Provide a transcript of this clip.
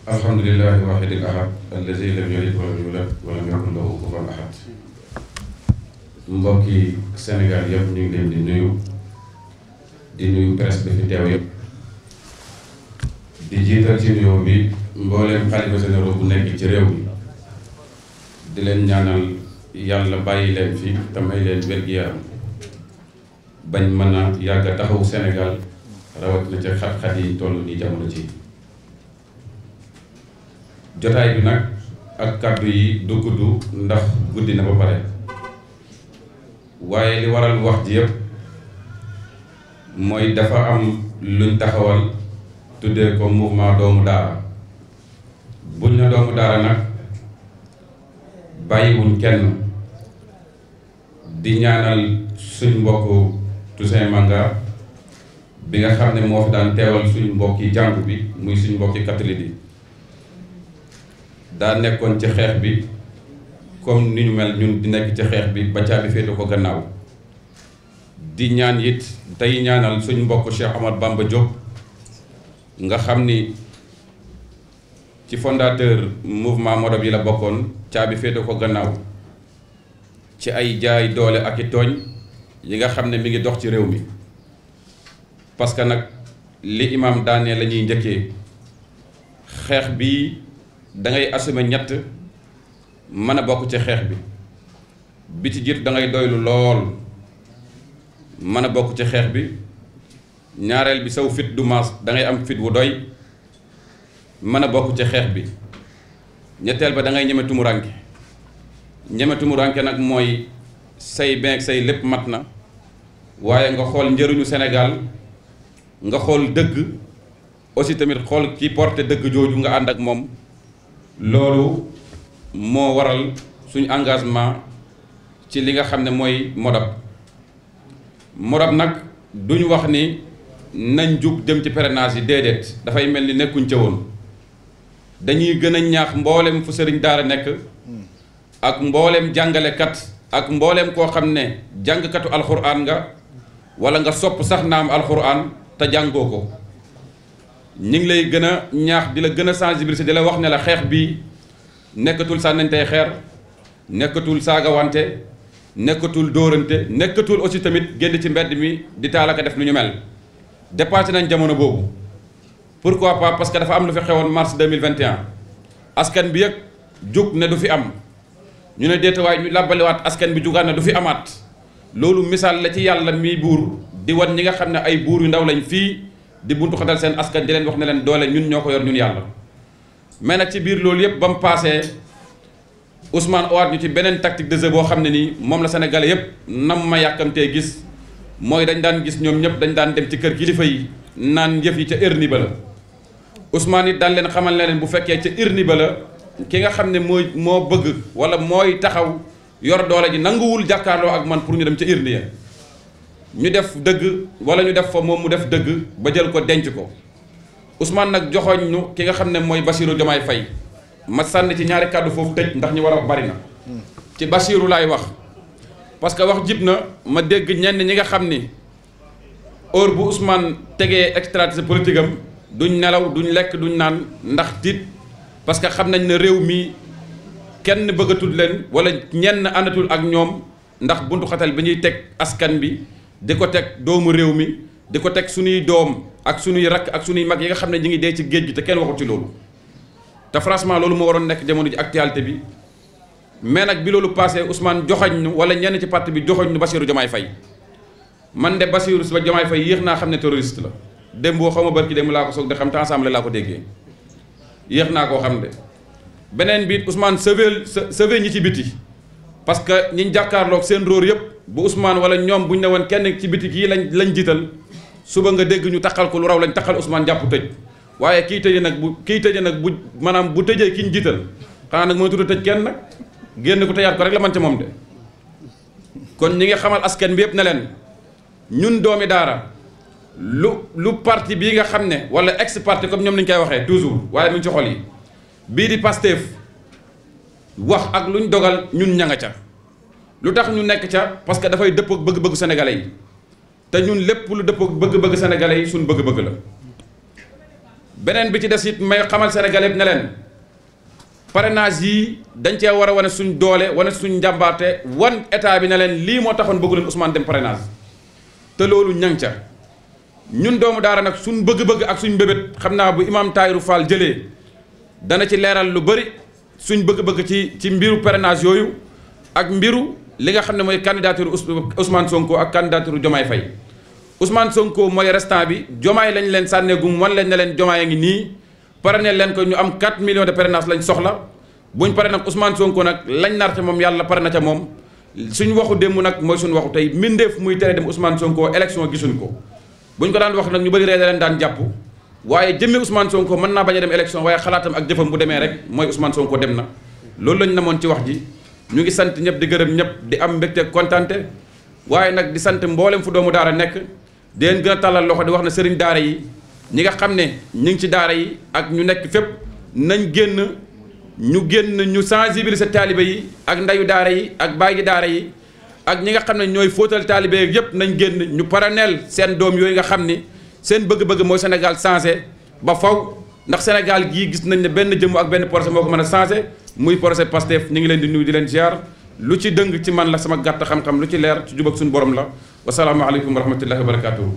alhamdulillahi wahidil ahad allazi lam yalid walam yulad walam yakun lahu kufuwan ahad. mbokki Sénégal yëpp ñu ngi leen di nuyu presse bi fi teew yëpp di jiital ci nuyoo bi mbooleem xalifa généraux bu nekk ci réew mi di leen ñaanal yàlla bàyyi leen fi te may leen wér-gi-yaram bañ mën a yàgg a taxaw Sénégal rawatina ci xat-xat yi toll nii jamono ci jotaay bi nag ak kàddu yi du gudd ndax guddi na ba pare waaye li waral wax ji yëpp mooy dafa am luñ taxawal tuddee ko mouvement doomu daara. buñ na doomu daara nag bàyyiwuñ kenn di ñaanal suñ mbokk Toussaint Manga bi nga xam ne moo fi daan teewal suñ mbokki jàngu bi muy suñ mbokki catholique yi daa nekkoon ci xeex bi comme ni ñu mel ñun di nekk ci xeex bi ba caabi féete ko gannaaw di ñaan it tey ñaanal suñ mbokk Cheikh Ahmad Bamba Diop nga xam ni ci fondateur mouvement Modab yi la bokkoon caabi féete ko gannaaw ci ay jaay doole ak i tooñ yi nga xam ne mi ngi dox ci réew mi parce que nag li imam daanee la ñuy njëkkee xeex bi da ngay assumer ñett mën a bokk ci xeex bi ci jiitu da ngay doylu lool mën a bokk ci xeex bi ñaareel bi saw fit du maas da ngay am fit wu doy mën a bokk ci xeex bi ñetteel ba da ngay ñeme tumuranke nag mooy say benn say lépp mat na waaye nga xool njëriñu Sénégal nga xool dëgg aussi tamit xool ki porté dëgg jooju nga ànd ak moom loolu moo waral suñu engagement ci li nga xam ne mooy Modab nag duñu wax ni nañ jug dem ci parrainage yi déedéet dafay mel ni nekkuñ ca woon dañuy gën a ñaax mboolem fu sëriñ daara nekk ak mboolem jàngalekat ak mboolem koo xam ne jàngkatu alxuraan nga wala nga sopp sax naam alxuraan te jàngoo ko ñu ngi lay gën a ñaax di la gën a sensibiliser di la wax ne la xeex bi nekkatul sànnantey xeer nekkatul saagawante nekkatul dóorante nekkatul aussi tamit génn ci mbedd mi di taalaka def lu ñu mel dépassé nañ jamono boobu. pourquoi pas parce que dafa am lu fi xewoon mars 2021 askan bi yëg jug ne du fi am ñu ne déetawaay ñu làbbaliwaat askan bi jugaat ne du fi amaat loolu misaal la ci yàlla mi buur di wan ñi nga xam ne ay buur yu ndaw lañ fii di buntu xatal seen askan di leen wax ne leen doole ñun ñoo ko yor ñun yàlla. mais nag ci biir loolu yëpp ba mu paasee Ousmane owaat ñu ci beneen tactique de jeu boo xam ne nii moom la Sénégalais yëpp nam ma yàkkamtee gis mooy dañ daan gis ñoom ñëpp dañ daan dem ci kër kilifa yi naan yëf yi ca urne ba la. Ousmane it daan leen xamal ne leen bu fekkee ca urne ba la ki nga xam ne moo bëgg wala mooy taxaw yor doole ji nanguwul jàkkaarloo ak man pour ñu dem ca urne ya ñu def dëgg wala ñu def fa moom mu def dëgg ba jël ko denc ko Ousmane nag joxoñ ñu ki nga xam ne mooy Bassirou Diomaye Faye ma sànni ci ñaari kàddu foofu tëj ndax ñu war a wax bari na ci Bassirou laay wax parce que wax jib na ma dégg ñenn ñi nga xam ni heure bu Ousmane tegee stratégie politique am duñ nelaw duñ lekk duñ naan ndax tiit parce que xam nañ ne réew mi kenn bëggatul leen wala ñenn àndatul ak ñoom ndax buntu xatal bi ñuy teg askan bi di ko teg doomu réew mi di ko teg suñuy doom ak suñuy rakk ak suñuy mag yi nga xam ne ñi ngi dee ci géej gi te kenn waxut ci loolu te franchement loolu moo waroon nekk jamono ji actualité bi mais nag bi loolu passé Ousmane joxañ ñu wala ñenn ci parti bi joxañ ñu Bassirou Diomaye Faye man de Bassirou Diomaye Faye yéex naa xam ne terroriste la démb boo xaw ma barki démb laa ko soog de xam te ensemble laa ko déggee yéex naa koo xam de beneen bi Ousmane sauvé ñi ci biti parce que ñiñ jàkkaarloog seen róor yëpp bu Ousmane wala ñoom buñ ne woon kenn ci biti kii lañ jiital suba nga dégg ñu taxal ko lu raw lañ taxal Ousmane jàpp tëj waaye kii tëjee nag bu maanaam bu tëjee ki ñu jiital xanaa nag mooy tudd tëj kenn nag génn ko tëjaat ko rek la man ca moom de kon ñi nga xamal askan bi yëpp ne leen ñun doomi daara lu parti bii nga xam ne wala ex parti comme ñoom ni ñu koy waxee toujours waaye mu ngi ci xol yi bii di Pastef wax ak luñ dogal ñun ña nga ca lu tax ñu nekk ca parce que dafay dëppoo bëgg-bëggu sénégalais yi te ñun lépp lu dëppoo bëgg-bëgg sénégalais yi suñ bëgg-bëgg la beneen bi ci des it may xamal Sénégalais ne leen parrainage yi dañ cee war a wane suñ doole wane suñ njàmbaarte wan état bi ne leen lii moo taxoon bëggu leen Ousmane dem parrainage te loolu ñang ca ñun doomu daara nag suñ bëgg-bëgg ak suñ mbébét xam naa bu imam Tahirou Fall jëlee dana ci leeral lu bëri suñ bëgg-bëgg ci mbiru parrainage yooyu ak mbiru li nga xam ne mooy candidature Ousmane Sonko ak candidature Diomaye Faye Ousmane Sonko mooy restant bi Diomaye lañ leen sànneegum wan leen ne leen Diomaye a ngi nii parrainé leen ko ñu am 4 millions de parrainage lañ soxla buñ pare nag Ousmane Sonko nag lañ nar ca moom yàlla pare na ca moom suñ waxu démb nag mooy suñu waxu tey mbindeef muy tere dem Ousmane Sonko élection gisuñ ko buñ ko daan wax nag ñu bëri ree da leen daan jàpp waaye jëmmi Ousmane Sonko mën naa bañ a dem élection waaye xalaatam ak jëfam bu demee rek mooy Ousmane Sonko dem na loolu lañ namoon ci wax ji ñu ngi sant ñëpp di gërëm ñëpp di am mbégte kontante waaye nag di sant mboolem fu doomu daara nekk di leen gën a tàllal loxo di wax ne sëriñ daara yi ñi nga xam ne ñu ngi ci daara yi ak ñu nekk fépp nañ génn ñu sensibiliser taalibe yi ak ndayu daara yi ak bàyyi daara yi ak ñi nga xam ne ñooy fóotal taalibe yi yëpp nañ génn ñu paraneel seen doom yooyu nga xam ni seen bëgg-bëgg mooy Sénégal changé ba faw ndax Sénégal gii gis nañ ne benn jëmm ak benn projet moo ko mën a changé muy projet Pastef ñu ngi leen di nuyu di leen ziar lu ci dëng ci man la sama gàtt xam-xam lu ci leer ci jub ak suñu borom la wasalaamaaleykum wa rahmatullahi wa barakatuhu